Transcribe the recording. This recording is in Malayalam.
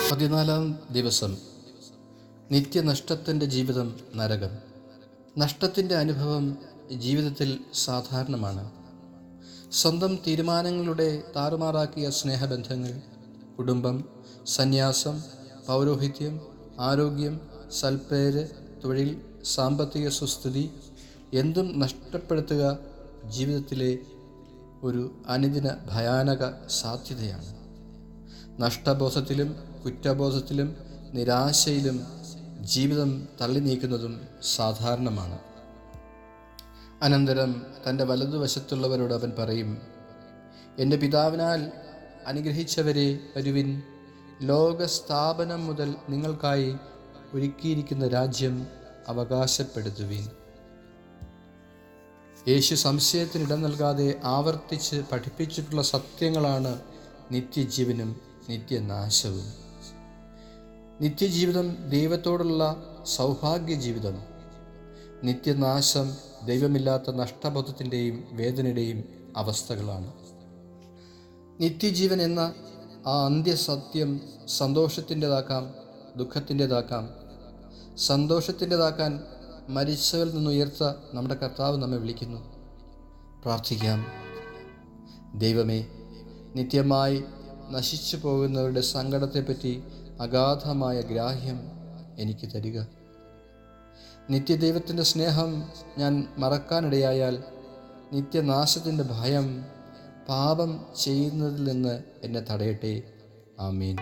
14-ാം ദിവസം. നിത്യനഷ്ടത്തിൻ്റെ ജീവിതം നരകം. നഷ്ടത്തിൻ്റെ അനുഭവം ജീവിതത്തിൽ സാധാരണമാണ്. സ്വന്തം തീരുമാനങ്ങളുടെ താറുമാറാക്കിയ സ്നേഹബന്ധങ്ങൾ, കുടുംബം, സന്യാസം, പൗരോഹിത്യം, ആരോഗ്യം, സൽപ്പേര്, തൊഴിൽ, സാമ്പത്തിക സുസ്ഥിതി എന്തും നഷ്ടപ്പെടുത്തുക ജീവിതത്തിലെ ഒരു അനുദിന ഭയാനക സാധ്യതയാണ്. നഷ്ടബോധത്തിലും കുറ്റബോധത്തിലും നിരാശയിലും ജീവിതം തള്ളി നീക്കുന്നതും സാധാരണമാണ്. അനന്തരം തൻ്റെ വലതുവശത്തുള്ളവരോട് അവൻ പറയും, എൻ്റെ പിതാവിനാൽ അനുഗ്രഹിച്ചവരെ, വരുവിൻ, ലോകസ്ഥാപനം മുതൽ നിങ്ങൾക്കായി ഒരുക്കിയിരിക്കുന്ന രാജ്യം അവകാശപ്പെടുത്തുവിൻ. യേശു സംശയത്തിനിടം നൽകാതെ ആവർത്തിച്ച് പഠിപ്പിച്ചിട്ടുള്ള സത്യങ്ങളാണ് നിത്യജീവനും നിത്യനാശവും. നിത്യജീവിതം ദൈവത്തോടുള്ള സൗഭാഗ്യ ജീവിതം, നിത്യനാശം ദൈവമില്ലാത്ത നഷ്ടബോധത്തിൻ്റെയും വേദനയുടെയും അവസ്ഥകളാണ്. നിത്യജീവൻ എന്ന ആ അന്ത്യസത്യം സന്തോഷത്തിൻ്റെതാക്കാം, ദുഃഖത്തിൻ്റെതാക്കാം. സന്തോഷത്തിൻ്റെതാക്കാൻ മരിച്ചവരിൽ നിന്നുയർത്ത നമ്മുടെ കർത്താവ് നമ്മെ വിളിക്കുന്നു. പ്രാർത്ഥിക്കാം. ദൈവമേ, നിത്യമായി നശിച്ചു പോകുന്നവരുടെ സങ്കടത്തെപ്പറ്റി അഗാധമായ ഗ്രാഹ്യം എനിക്ക് തരിക. നിത്യദൈവത്തിൻ്റെ സ്നേഹം ഞാൻ മറക്കാനിടയായാൽ നിത്യനാശത്തിൻ്റെ ഭയം പാപം ചെയ്യുന്നതിൽ നിന്ന് എന്നെ തടയട്ടെ. ആമീൻ.